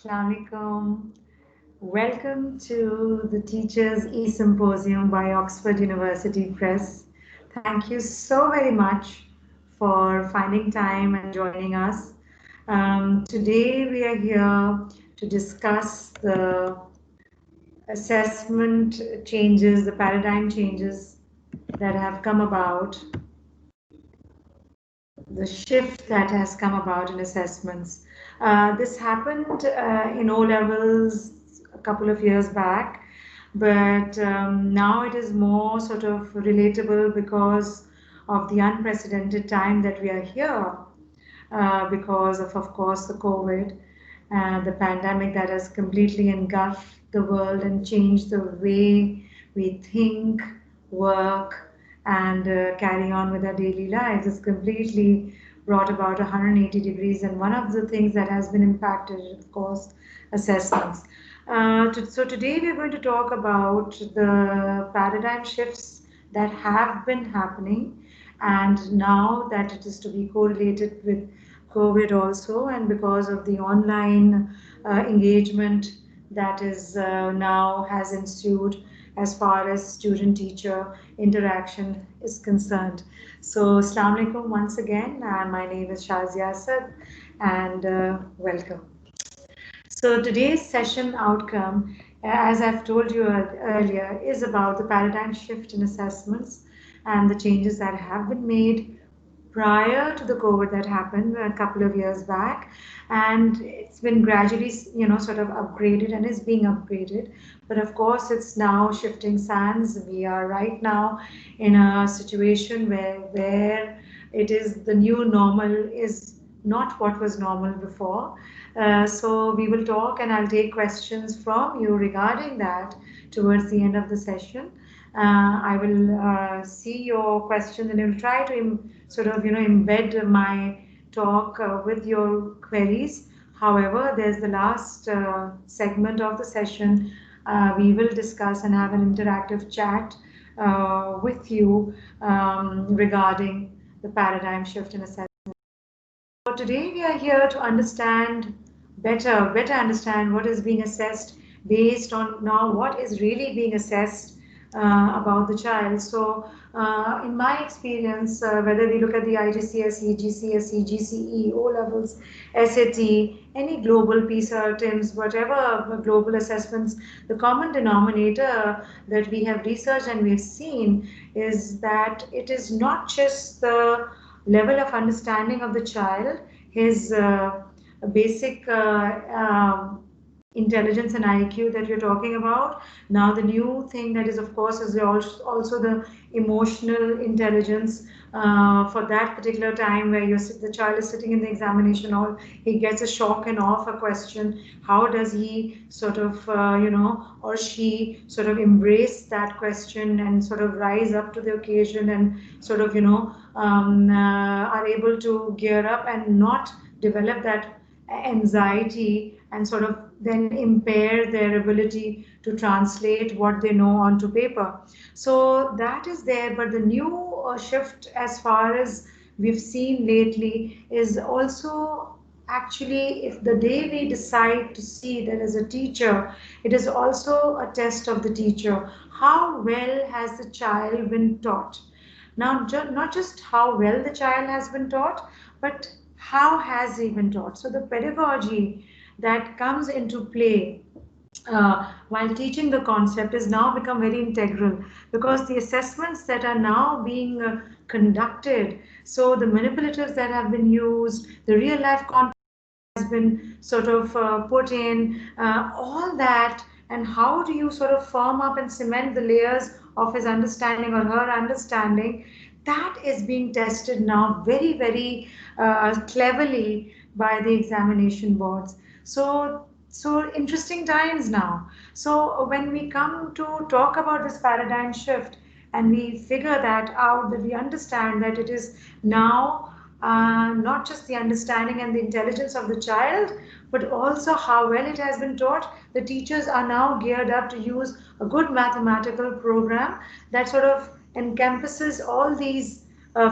Assalamualaikum. Welcome to the Teachers E-Symposium by Oxford University Press. Thank you so very much for finding time and joining us. Today we are here to discuss the assessment changes, the paradigm changes that have come about, the shift that has come about in assessments. This happened in O levels a couple of years back, but now it is more sort of relatable because of the unprecedented time that we are here, because of course, the COVID, the pandemic that has completely engulfed the world and changed the way we think, work, and carry on with our daily lives. It's completely brought about 180 degrees, and one of the things that has been impacted, of course, assessments. So today we're going to talk about the paradigm shifts that have been happening, and now that it is to be correlated with COVID also, and because of the online engagement that is now has ensued as far as student-teacher interaction is concerned. So, Assalamu alaikum once again. My name is Shazia Asad, and welcome. So today's session outcome, as I've told you earlier, is about the paradigm shift in assessments and the changes that have been made prior to the COVID that happened a couple of years back, and it's been gradually, sort of upgraded and is being upgraded. But of course, it's now shifting sands. We are right now in a situation where it is the new normal is not what was normal before. So we will talk, and I'll take questions from you regarding that towards the end of the session. I will see your questions, and I will try to sort of embed my talk with your queries. However, there's the last segment of the session. We will discuss and have an interactive chat with you regarding the paradigm shift in assessment. So today we are here to understand better understand what is being assessed based on now what is really being assessed about the child. So, in my experience, whether we look at the IGCSE, GCSE, GCE, O levels, SAT, any global PISA, TIMSS, whatever global assessments, the common denominator that we have researched and we have seen is that it is not just the level of understanding of the child, his basic intelligence and IQ that you're talking about. Now, the new thing that is, of course, is also the emotional intelligence for that particular time where the child is sitting in the examination hall, he gets a shock and awe of a question. How does he sort of, or she sort of embrace that question and sort of rise up to the occasion and sort of, are able to gear up and not develop that anxiety and sort of then impair their ability to translate what they know onto paper. So that is there, but the new shift as far as we've seen lately is also actually if the day we decide to see that as a teacher, it is also a test of the teacher. How well has the child been taught? Now, not just how well the child has been taught, but how has he been taught? So the pedagogy that comes into play while teaching the concept is now become very integral because the assessments that are now being conducted, so the manipulatives that have been used, the real life content has been sort of put in, all that, and how do you sort of firm up and cement the layers of his understanding or her understanding, that is being tested now very, very cleverly by the examination boards. So interesting times now. So when we come to talk about this paradigm shift and we figure that out, that we understand that it is now not just the understanding and the intelligence of the child, but also how well it has been taught. The teachers are now geared up to use a good mathematical program that sort of encompasses all these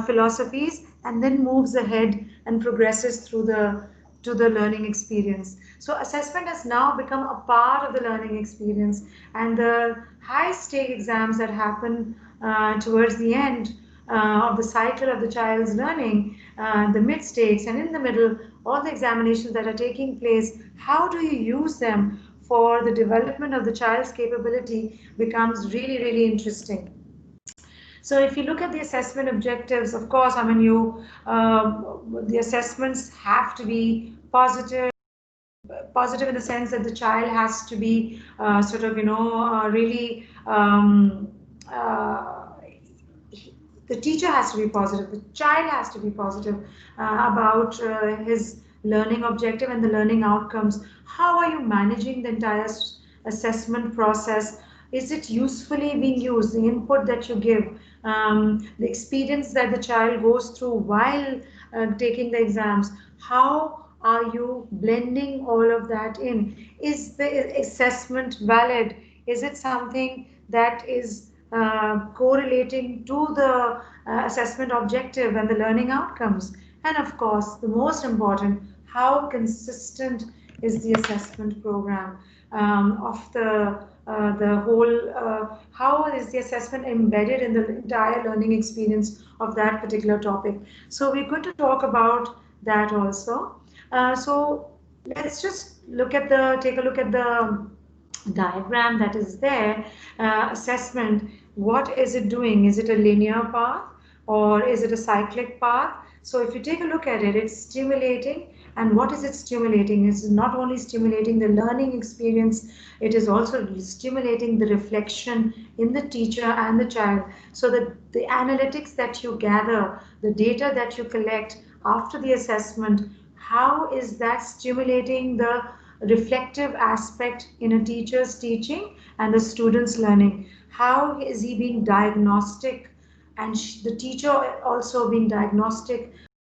philosophies and then moves ahead and progresses through the to the learning experience. So assessment has now become a part of the learning experience, and the high stake exams that happen towards the end of the cycle of the child's learning, the mid stakes and in the middle, all the examinations that are taking place, how do you use them for the development of the child's capability becomes really, really interesting. So if you look at the assessment objectives, of course, I mean, the assessments have to be positive in the sense that the child has to be really the teacher has to be positive, the child has to be positive about his learning objective and the learning outcomes. How are you managing the entire assessment process? Is it usefully being used? The input that you give, the experience that the child goes through while taking the exams, how are you blending all of that in? Is the assessment valid? Is it something that is correlating to the assessment objective and the learning outcomes? And of course, the most important, how consistent is the assessment program of the whole, how is the assessment embedded in the entire learning experience of that particular topic? So we're going to talk about that also. So let's just take a look at the diagram that is there. Assessment, what is it doing? Is it a linear path or is it a cyclic path? So if you take a look at it, it's stimulating. And what is it stimulating? It's not only stimulating the learning experience, it is also stimulating the reflection in the teacher and the child. So that the analytics that you gather, the data that you collect after the assessment, how is that stimulating the reflective aspect in a teacher's teaching and the student's learning? How is he being diagnostic, and the teacher also being diagnostic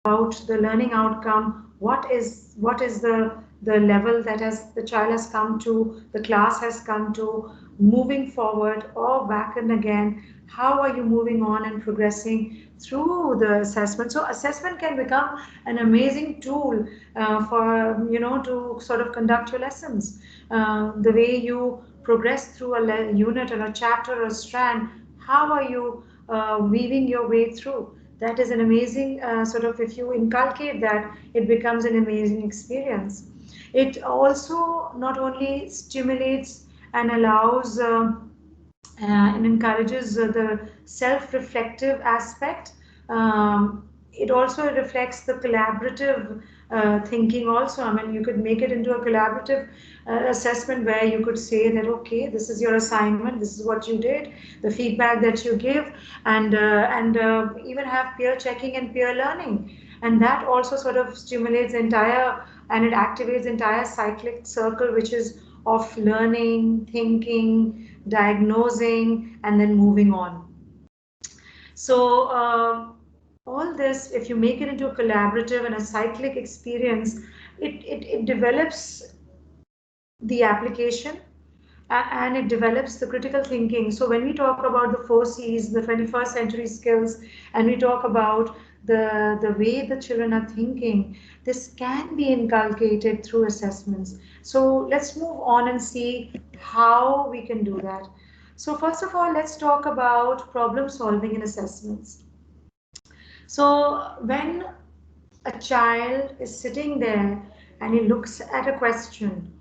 about the learning outcome? What is the level that the child has come to, the class has come to, moving forward or back and again? How are you moving on and progressing through the assessment? So assessment can become an amazing tool for to sort of conduct your lessons. The way you progress through a unit or a chapter or a strand, how are you weaving your way through? That is an amazing if you inculcate that, it becomes an amazing experience. It also not only stimulates and allows and encourages the self-reflective aspect. It also reflects the collaborative thinking also. I mean, you could make it into a collaborative assessment where you could say that, okay, this is your assignment, this is what you did, the feedback that you give, and even have peer checking and peer learning. And that also sort of stimulates the entire, and it activates the entire cyclic circle, which is of learning, thinking, diagnosing, and then moving on. So all this, if you make it into a collaborative and a cyclic experience, it develops the application and it develops the critical thinking. So when we talk about the 4Cs, the 21st century skills, and we talk about the way the children are thinking, this can be inculcated through assessments. So let's move on and see how we can do that. So first of all, let's talk about problem solving in assessments. So when a child is sitting there and he looks at a question,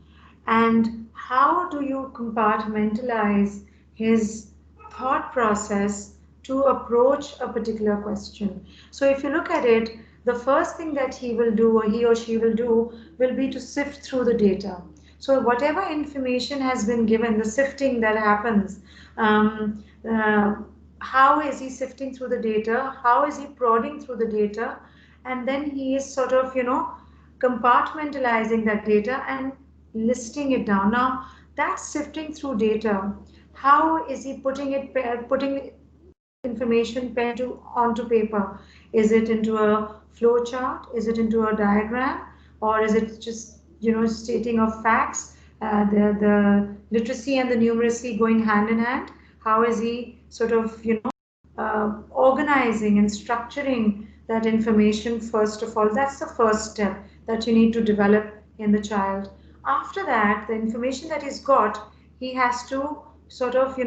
and how do you compartmentalize his thought process to approach a particular question? So if you look at it, the first thing that he will do, or he or she will do, will be to sift through the data. So whatever information has been given, the sifting that happens, how is he sifting through the data? How is he prodding through the data? And then he is sort of, compartmentalizing that data and listing it down. Now, that's sifting through data. How is he putting information onto paper? Is it into a flow chart? Is it into a diagram? Or is it just, stating of facts? The literacy and the numeracy going hand in hand? How is he sort of, organizing and structuring that information? First of all, that's the first step. that you need to develop in the child. After that, the information that he's got, he has to sort of,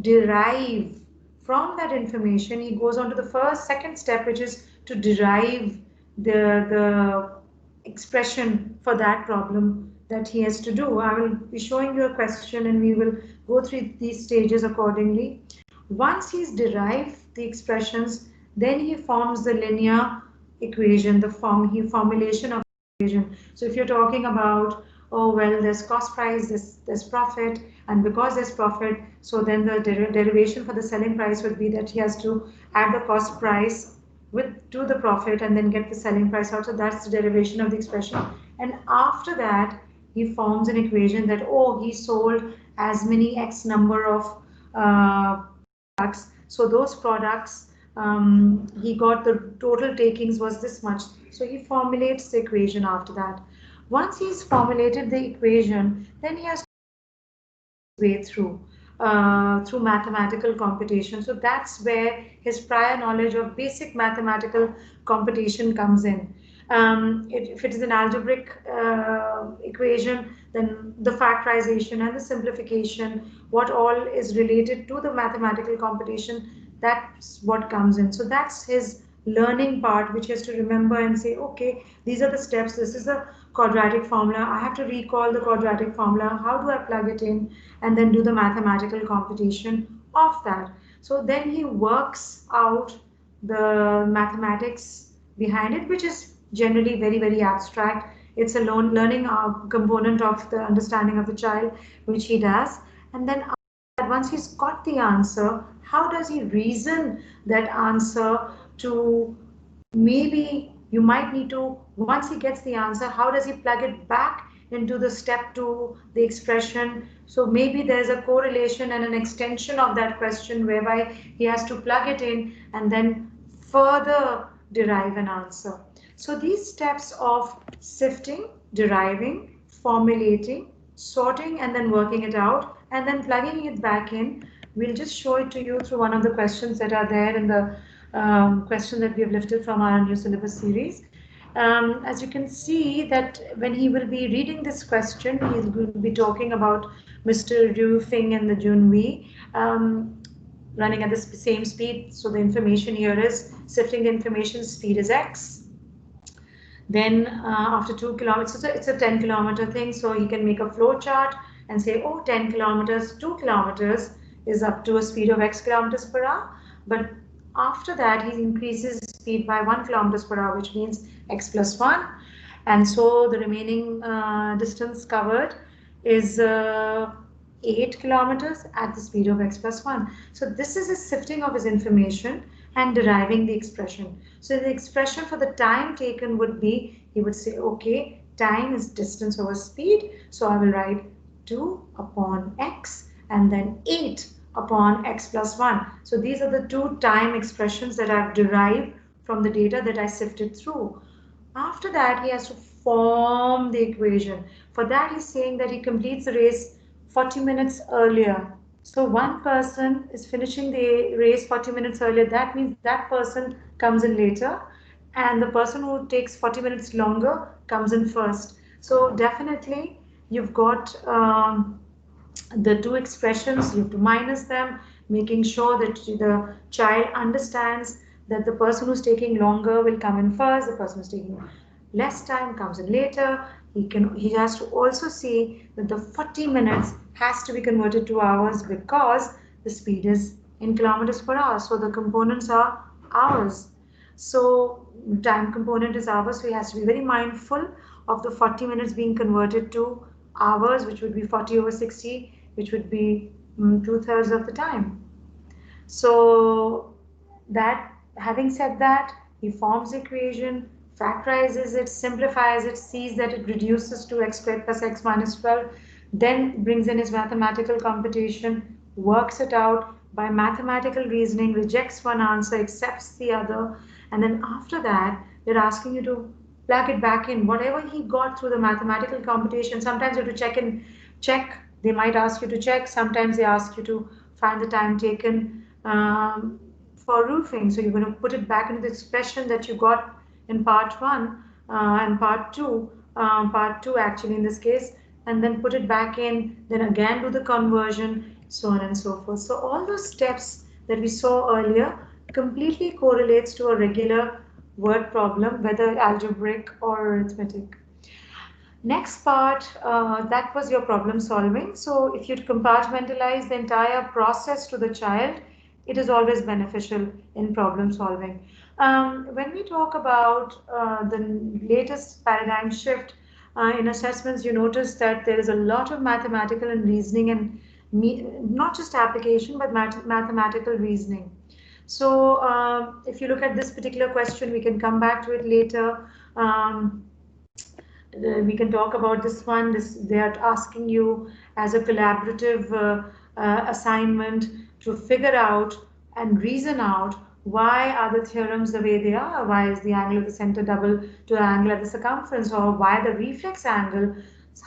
derive from that information. He goes on to the second step, which is to derive the expression for that problem that he has to do. I will be showing you a question and we will go through these stages accordingly. Once he's derived the expressions, then he forms the linear equation, formulation of equation. So if you're talking about, oh well, there's cost price, there's profit, and because there's profit, so then the derivation for the selling price would be that he has to add the cost price to the profit and then get the selling price out. So that's the derivation of the expression. And after that, he forms an equation that, oh, he sold as many X number of products. So those products, he got the total takings was this much. So he formulates the equation after that. Once he's formulated the equation, then he has to way through mathematical computation. So that's where his prior knowledge of basic mathematical computation comes in. If it is an algebraic equation, then the factorization and the simplification, what all is related to the mathematical computation, that's what comes in. So that's his learning part, which he has to remember and say, okay, these are the steps, this is the quadratic formula, I have to recall the quadratic formula, how do I plug it in, and then do the mathematical computation of that. So then he works out the mathematics behind it, which is generally very, very abstract. It's a learning component of the understanding of the child, which he does. And then once he's got the answer, how does he reason that answer to, maybe you might need to, once he gets the answer, how does he plug it back into the step 2, the expression? So maybe there's a correlation and an extension of that question whereby he has to plug it in and then further derive an answer. So these steps of sifting, deriving, formulating, sorting, and then working it out, and then plugging it back in, we'll just show it to you through one of the questions that are there in the question that we have lifted from our new syllabus series. As you can see that when he will be reading this question, he will be talking about Mr. Liu Feng and the Junwei running at the same speed. So the information here is sifting the information, speed is X. Then after 2 kilometers, so it's a 10 kilometer thing. So he can make a flow chart and say, oh, 10 kilometers, 2 kilometers is up to a speed of X kilometers per hour. But after that, he increases speed by 1 kilometers per hour, which means X plus 1. And so the remaining distance covered is 8 kilometers at the speed of X plus 1. So this is a sifting of his information and deriving the expression. So the expression for the time taken would be, he would say, okay, time is distance over speed. So I will write 2 upon X and then 8 upon X plus 1. So these are the 2 time expressions that I've derived from the data that I sifted through. After that, he has to form the equation. For that, he's saying that he completes the race 40 minutes earlier. So one person is finishing the race 40 minutes earlier. That means that person comes in later, and the person who takes 40 minutes longer comes in first. So definitely you've got the 2 expressions, you have to minus them, making sure that the child understands that the person who's taking longer will come in first, the person who's taking less time comes in later. He has to also see that the 40 minutes has to be converted to hours because the speed is in kilometers per hour. So the components are hours. So time component is hours. So he has to be very mindful of the 40 minutes being converted to hours, which would be 40 over 60, which would be 2/3 of the time. So that, having said that, he forms the equation, factorizes it, simplifies it, sees that it reduces to x squared plus x minus 12, then brings in his mathematical computation, works it out by mathematical reasoning, rejects one answer, accepts the other, and then after that, they're asking you to plug it back in. Whatever he got through the mathematical computation, sometimes you have to check. They might ask you to check. Sometimes they ask you to find the time taken for roofing. So you're going to put it back into the expression that you got in part 1 and part two actually in this case, and then put it back in, then again do the conversion, so on and so forth. So all those steps that we saw earlier completely correlates to a regular word problem, whether algebraic or arithmetic. Next part, that was your problem solving. So if you compartmentalize the entire process to the child, it is always beneficial in problem solving. When we talk about the latest paradigm shift in assessments, you notice that there is a lot of mathematical and reasoning and not just application, but mathematical reasoning. So if you look at this particular question, we can come back to it later. We can talk about this one. They are asking you as a collaborative assignment to figure out and reason out why are the theorems the way they are. Why is the angle of the center double to the angle at the circumference, or why the reflex angle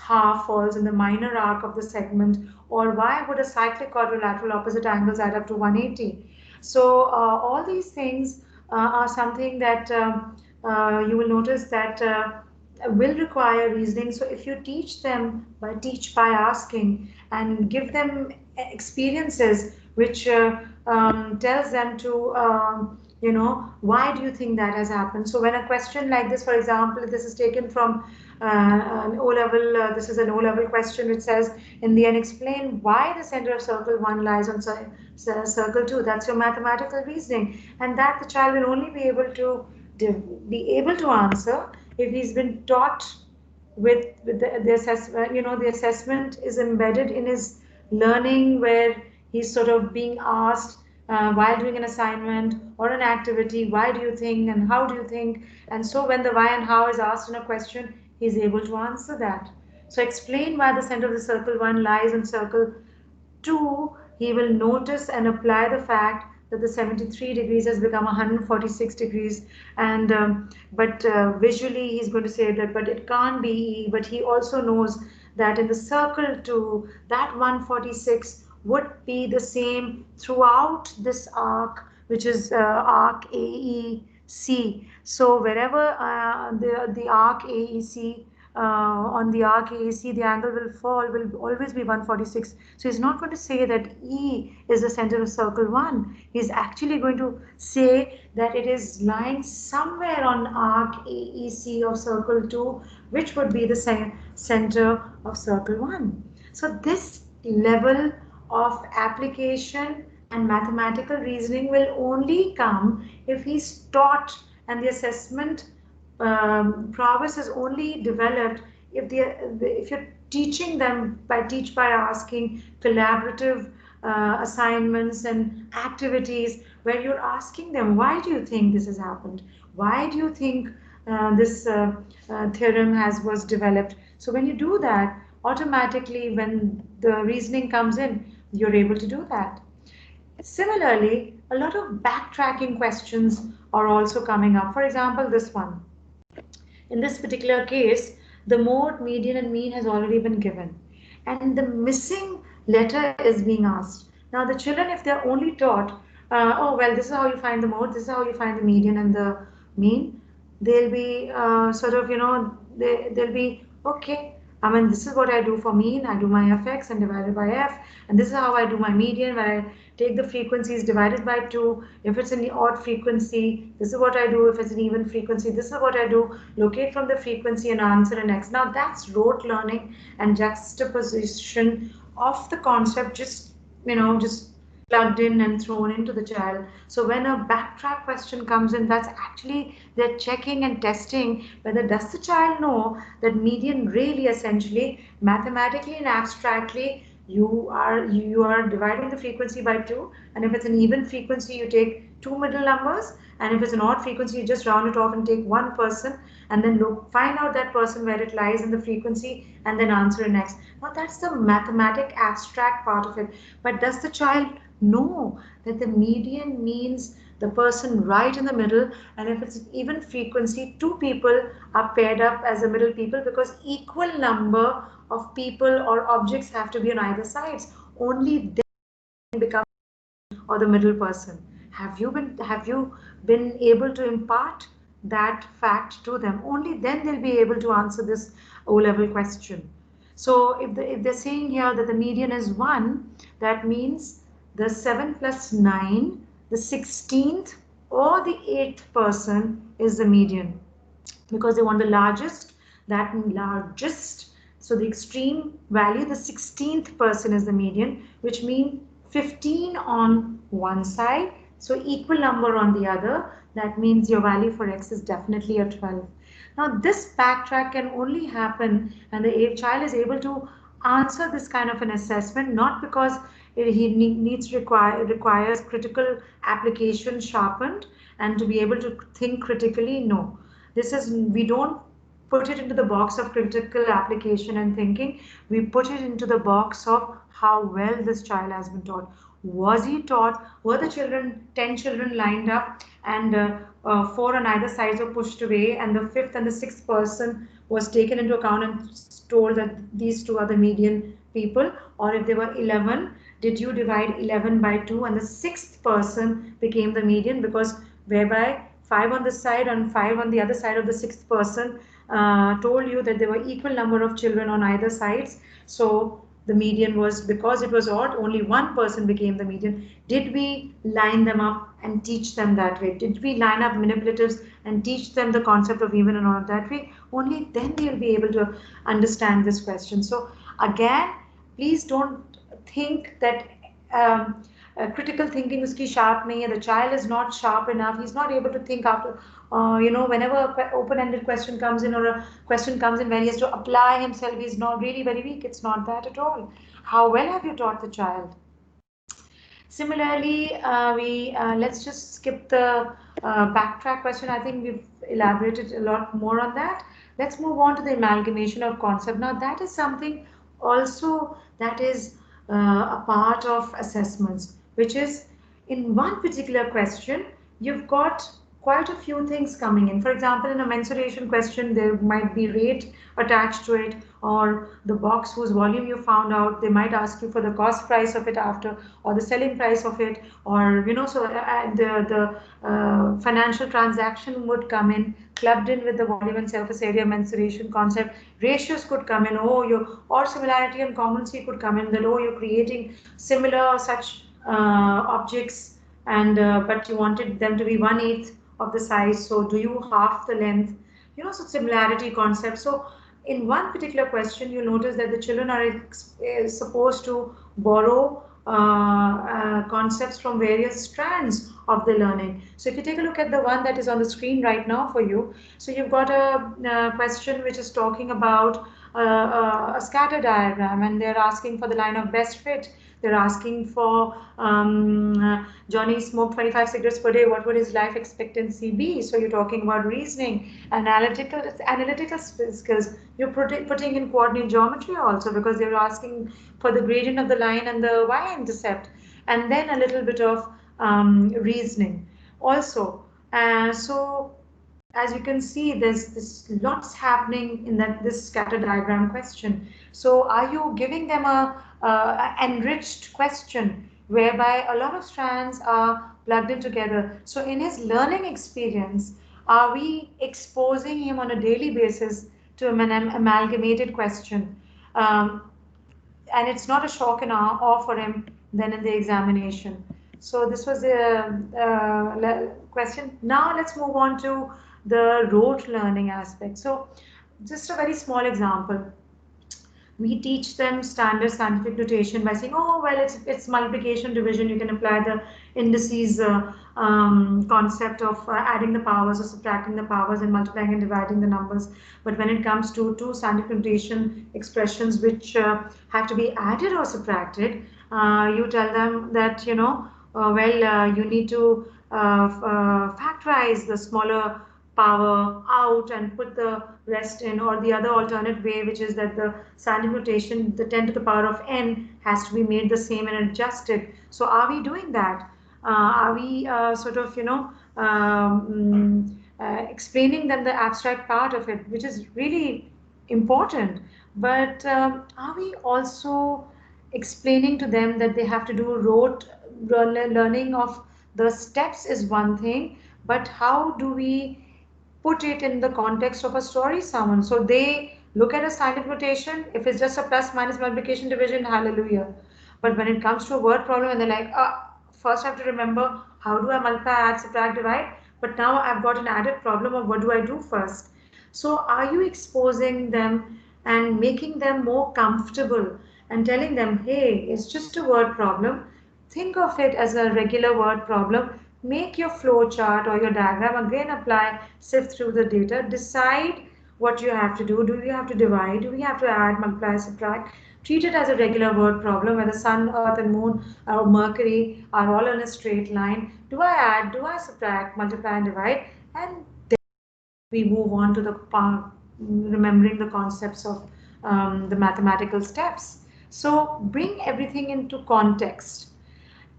half falls in the minor arc of the segment, or why would a cyclic quadrilateral opposite angles add up to 180. So all these things are something that you will notice that will require reasoning. So if you teach them teach by asking and give them experiences which tells them to why do you think that has happened. So when a question like this, for example, this is taken from an O level, this is an O level question which says in the end explain why the center of circle 1 lies on circle 2. That's your mathematical reasoning, and that the child will only be able to answer if he's been taught with the assessment. The assessment is embedded in his learning, where he's sort of being asked while doing an assignment or an activity, why do you think and how do you think? And so when the why and how is asked in a question, he's able to answer that. So explain why the center of the circle 1 lies in circle 2. He will notice and apply the fact that the 73 degrees has become 146 degrees, and but visually he's going to say that but it can't be E. But he also knows that in the circle 2, that 146 would be the same throughout this arc, which is arc AEC. So wherever the arc AEC, on the arc AEC, the angle will always be 146. So he's not going to say that E is the center of circle 1. He's actually going to say that it is lying somewhere on arc AEC of circle 2, which would be the center of circle 1. So this level of application and mathematical reasoning will only come if he's taught, and the assessment prowess is only developed if you're teaching them teach by asking, collaborative assignments and activities where you're asking them, why do you think this has happened? Why do you think this theorem was developed? So when you do that, automatically when the reasoning comes in, you're able to do that. Similarly, a lot of backtracking questions are also coming up. For example, this one. In this particular case, the mode, median, and mean has already been given, and the missing letter is being asked. Now, the children, if they're only taught, oh, well, this is how you find the mode, this is how you find the median and the mean, they'll be sort of, they'll be okay. I mean, this is what I do for mean. I do my fx and divide it by f, and this is how I do my median, where I take the frequencies divided by 2. If it's an odd frequency, this is what I do. If it's an even frequency, this is what I do. Locate from the frequency and answer an x. Now that's rote learning and juxtaposition of the concept, just plugged in and thrown into the child. So when a backtrack question comes in, that's actually they're checking and testing whether does the child know that median really essentially mathematically and abstractly you are dividing the frequency by 2, and if it's an even frequency you take 2 middle numbers, and if it's an odd frequency you just round it off and take one person, and then find out that person where it lies in the frequency and then answer it next. Now that's the mathematic abstract part of it. But does the child know that the median means the person right in the middle, and if it's even frequency, 2 people are paired up as the middle people because equal number of people or objects have to be on either sides. Only then become or the middle person. Have you been able to impart that fact to them. Only then they'll be able to answer this O-level question. So if they're saying here that the median is 1, that means the 7 plus 9, the 16th or the 8th person is the median, because they want the largest, that largest. So the extreme value, the 16th person is the median, which means 15 on one side, so equal number on the other. That means your value for x is definitely a 12. Now this backtrack can only happen and the child is able to answer this kind of an assessment, not because he requires critical application sharpened and to be able to think critically. No, this is, we don't put it into the box of critical application and thinking. We put it into the box of how well this child has been taught. Was he taught? Were the children, 10 children lined up and 4 on either sides were pushed away, and the fifth and the sixth person was taken into account and told that these two are the median people? Or if there were 11, did you divide 11 by 2 and the sixth person became the median, because whereby 5 on this side and 5 on the other side of the sixth person told you that there were equal number of children on either sides. So the median was, because it was odd, only one person became the median. Did we line them up and teach them that way? Did we line up manipulatives and teach them the concept of even and odd that way? Only then they'll be able to understand this question. So again, please don't think that critical thinking uski sharp nahi hai, the child is not sharp enough, he's not able to think after, whenever an open-ended question comes in or a question comes in where he has to apply himself, he's not really very weak. It's not that at all. How well have you taught the child? Similarly, we let's just skip the backtrack question. I think we've elaborated a lot more on that. Let's move on to the amalgamation of concept. Now, that is something also that is a part of assessments, which is in one particular question, you've got quite a few things coming in. For example, in a mensuration question, there might be rate attached to it, or the box whose volume you found out, they might ask you for the cost price of it after, or the selling price of it, or so the financial transaction would come in clubbed in with the volume and surface area mensuration concept. Ratios could come in, or similarity and commonality could come in, that you're creating similar such objects, and but you wanted them to be 1/8 of the size, so do you half the length, so similarity concept. So in one particular question, you notice that the children are supposed to borrow concepts from various strands of the learning. So if you take a look at the one that is on the screen right now for you, so you've got a question which is talking about a scatter diagram, and they're asking for the line of best fit. They're asking for Johnny smoked 25 cigarettes per day. What would his life expectancy be? So you're talking about reasoning, analytical skills. You're putting in coordinate geometry also, because they're asking for the gradient of the line and the y-intercept, and then a little bit of reasoning also. So as you can see, there's lots happening in this scatter diagram question. So are you giving them a enriched question whereby a lot of strands are plugged in together? So in his learning experience, are we exposing him on a daily basis to an amalgamated question? And it's not a shock and awe for him then in the examination. So this was the question. Now let's move on to the rote learning aspect. So just a very small example. We teach them standard scientific notation by saying, oh, well, it's multiplication, division. You can apply the indices concept of adding the powers or subtracting the powers and multiplying and dividing the numbers. But when it comes to two scientific notation expressions which have to be added or subtracted, you tell them that, you need to factorize the smaller power out and put the rest in, or the other alternate way, which is that the scientific notation, the 10 to the power of n, has to be made the same and adjusted. So are we doing that? Are we explaining them the abstract part of it, which is really important? But are we also explaining to them that they have to do rote learning of the steps is one thing, but how do we put it in the context of a story summon. So they look at a silent notation. If it's just a plus minus multiplication division, hallelujah. But when it comes to a word problem and they're like, first I have to remember how do I multiply, add, subtract, divide. But now I've got an added problem of what do I do first. So are you exposing them and making them more comfortable and telling them, hey, it's just a word problem. Think of it as a regular word problem. Make your flow chart or your diagram, again apply, sift through the data, decide what you have to do. Do you have to divide? Do we have to add, multiply, subtract? Treat it as a regular word problem where the sun, earth and moon or Mercury are all in a straight line. Do I add? Do I subtract, multiply and divide? And we move on to the remembering the concepts of the mathematical steps. So bring everything into context.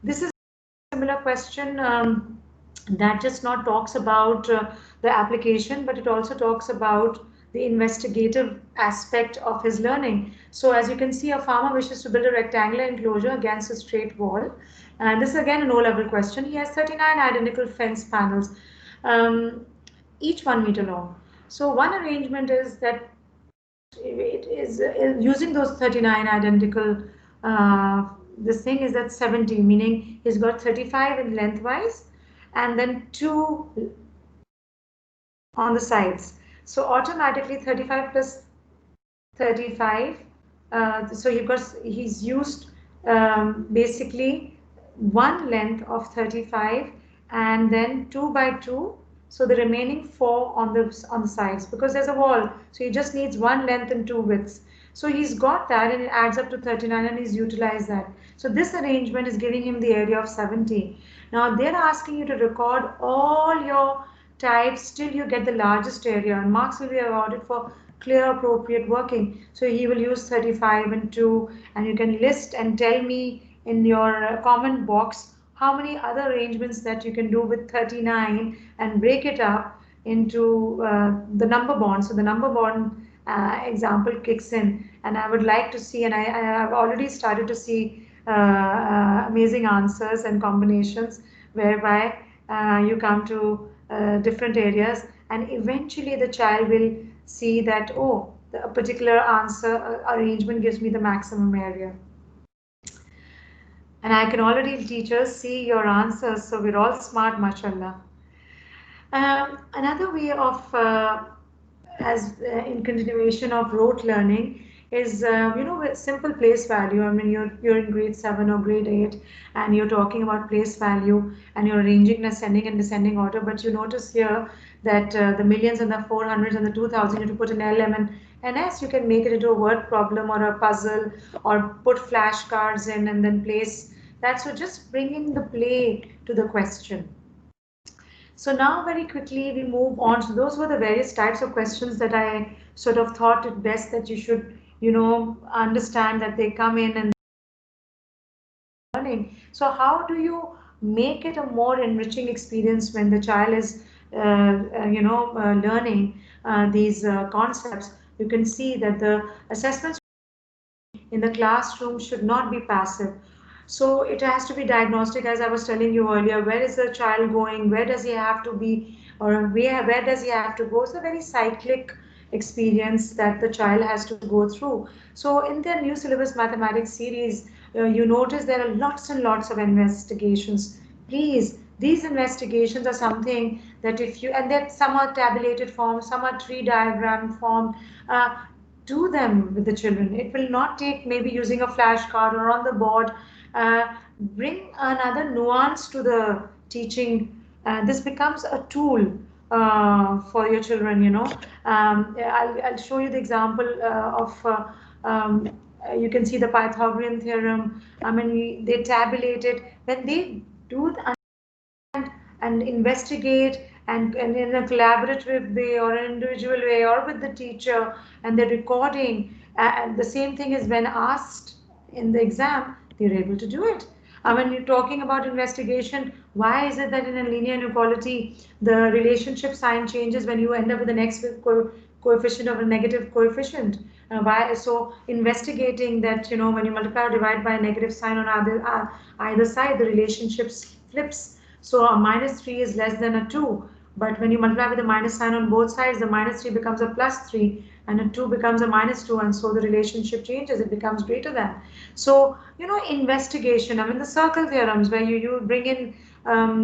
This is a similar question that just not talks about the application, but it also talks about the investigative aspect of his learning. So as you can see, a farmer wishes to build a rectangular enclosure against a straight wall. And this is again an O-level question. He has 39 identical fence panels, um, each 1 meter long. So one arrangement is that it is using those 39 identical, this thing is that 70, meaning he's got 35 in lengthwise and then 2 on the sides. So automatically 35 plus 35, so he's used basically one length of 35 and then 2 by 2, so the remaining 4 on the sides, because there's a wall, so he just needs one length and 2 widths. So he's got that and it adds up to 39 and he's utilized that. So this arrangement is giving him the area of 70. Now they're asking you to record all your types till you get the largest area, and marks will be awarded for clear appropriate working. So he will use 35 and 2, and you can list and tell me in your comment box how many other arrangements that you can do with 39 and break it up into the number bond. So the number bond example kicks in, and I would like to see, and I have already started to see amazing answers and combinations whereby you come to different areas, and eventually the child will see that, oh, the particular answer arrangement gives me the maximum area. And I can already, teachers, see your answers, so we're all smart, mashallah. Another way of, as in continuation of rote learning, is with simple place value. I mean, you're in grade 7 or grade 8, and you're talking about place value, and you're arranging in ascending and descending order. But you notice here that the millions and the 400s and the 2000, you have to put an L, M, and S. You can make it into a word problem or a puzzle, or put flashcards in and then place that. So just bringing the play to the question. So now very quickly we move on. So those were the various types of questions that I sort of thought it best that you should, understand that they come in and learning. So how do you make it a more enriching experience when the child is, learning these concepts? You can see that the assessments in the classroom should not be passive. So it has to be diagnostic, as I was telling you earlier. Where is the child going? Where does he have to be? Or where does he have to go? It's a very cyclic experience that the child has to go through. So in their new syllabus mathematics series, you notice there are lots and lots of investigations. Please, these investigations are something that if you, and that some are tabulated form, some are tree diagram form, do them with the children. It will not take maybe using a flashcard or on the board. Bring another nuance to the teaching. This becomes a tool for your children. I'll show you the example of. You can see the Pythagorean theorem. I mean, they tabulate it. When they do and investigate and in a collaborative way or an individual way or with the teacher, and they're recording, and the same thing is when asked in the exam, they're able to do it. When you're talking about investigation, why is it that in a linear inequality the relationship sign changes when you end up with an x with coefficient of a negative coefficient? Why? So investigating that, when you multiply or divide by a negative sign on either side, the relationship flips. So a -3 is less than a 2. But when you multiply with the minus sign on both sides, the minus 3 becomes a plus 3 and a 2 becomes a minus 2, and so the relationship changes, it becomes greater than. So, investigation, I mean the circle theorems where you bring in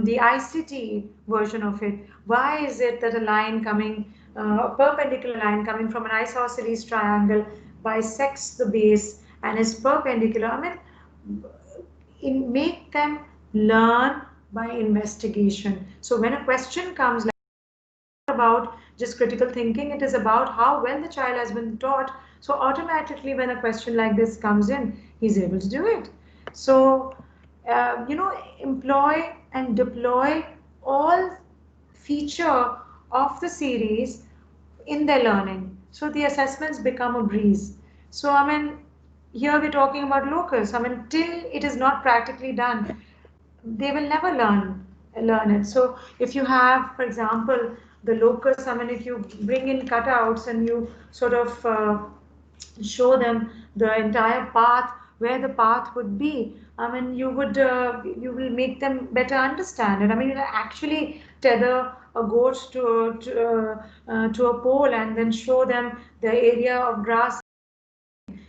the ICT version of it. Why is it that a line coming, a perpendicular line coming from an isosceles triangle bisects the base and is perpendicular? I mean, make them learn by investigation. So when a question comes like about just critical thinking, it is about how well the child has been taught. So automatically when a question like this comes in, he's able to do it. So employ and deploy all feature of the series in their learning. So the assessments become a breeze. So I mean, here we're talking about locus. I mean, till it is not practically done, they will never learn it. So if you have, for example, the locus, I mean, if you bring in cutouts and you sort of show them the entire path, where the path would be, I mean, you will make them better understand it. I mean, you actually tether a goat to a pole and then show them the area of grass.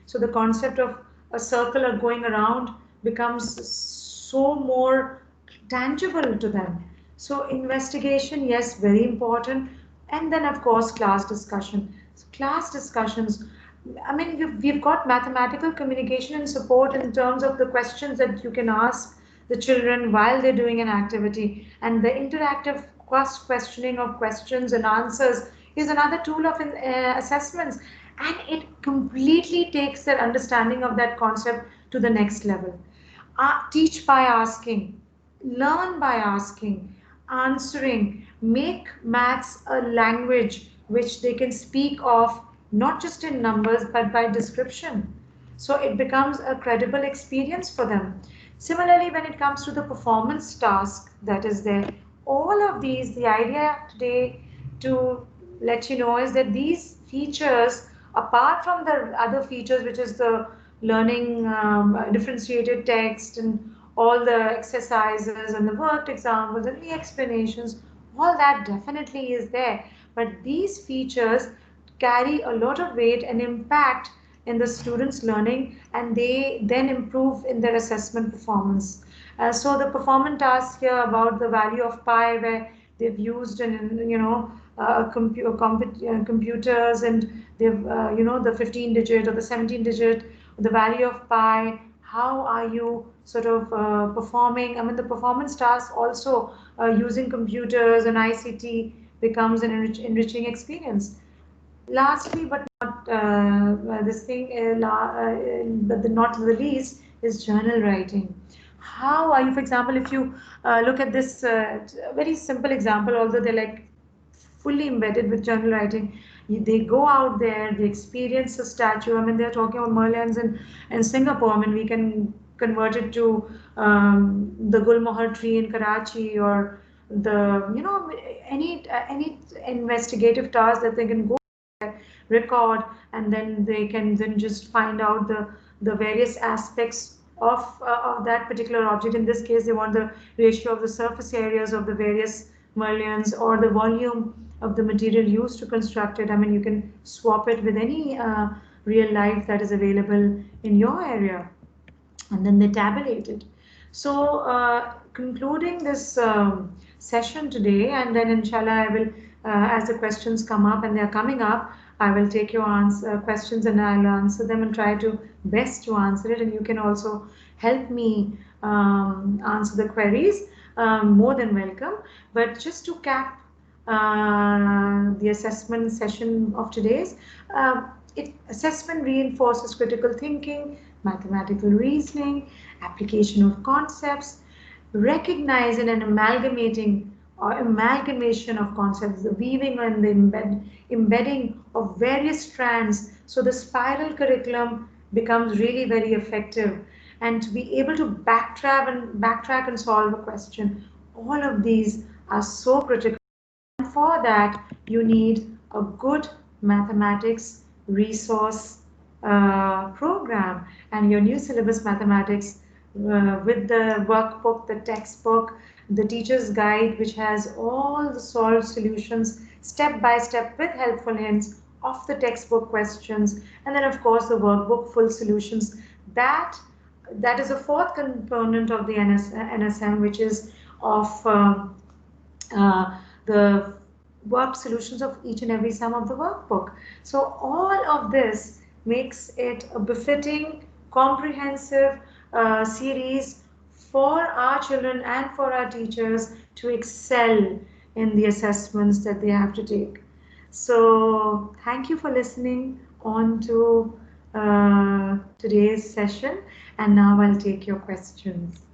So the concept of a circle or going around becomes so more tangible to them. So investigation, yes, very important. And then of course class discussion. So class discussions, I mean, we've got mathematical communication and support in terms of the questions that you can ask the children while they're doing an activity. And the interactive cross questioning of questions and answers is another tool of assessments. And it completely takes their understanding of that concept to the next level. Teach by asking, learn by asking, answering, make maths a language which they can speak of not just in numbers but by description. So it becomes a credible experience for them. Similarly, when it comes to the performance task that is there, all of these, the idea today to let you know is that these features, apart from the other features, which is the learning differentiated text and all the exercises and the worked examples and the explanations, all that definitely is there. But these features carry a lot of weight and impact in the students' learning, and they then improve in their assessment performance. So the performance task here about the value of pi, where they've used computers, and they've the 15 digit or the 17 digit, the value of pi. How are you sort of performing? I mean, the performance task also using computers and ICT becomes an enriching experience. Lastly, but not this thing, but not the least, is journal writing. How are you, for example, if you look at this very simple example, although they're like fully embedded with journal writing, they go out there, they experience a statue. I mean, they're talking about Merlions in Singapore. I mean, we can convert it to the Gulmohar tree in Karachi, or the any investigative task that they can go record, and then they can then just find out the various aspects of that particular object. In this case, they want the ratio of the surface areas of the various mullions, or the volume of the material used to construct it. I mean, you can swap it with any real life that is available in your area, and then they tabulate it. So, concluding this session today, and then inshallah, I will, as the questions come up, and they are coming up, I will take your questions and I'll answer them and try to best to answer it. And you can also help me answer the queries. More than welcome. But just to cap the assessment session of today's, assessment reinforces critical thinking, mathematical reasoning, application of concepts, recognizing and amalgamating or amalgamation of concepts, the weaving and the embedding of various strands. So the spiral curriculum becomes really very effective, and to be able to backtrack and solve a question. All of these are so critical. And for that, you need a good mathematics resource program, and your new syllabus mathematics with the workbook, the textbook, the teacher's guide, which has all the solved solutions step by step with helpful hints of the textbook questions, and then of course the workbook full solutions. That is a fourth component of the NSM, which is of the work solutions of each and every sum of the workbook. So all of this makes it a befitting, comprehensive series for our children and for our teachers to excel in the assessments that they have to take. So thank you for listening on to today's session, and now I'll take your questions.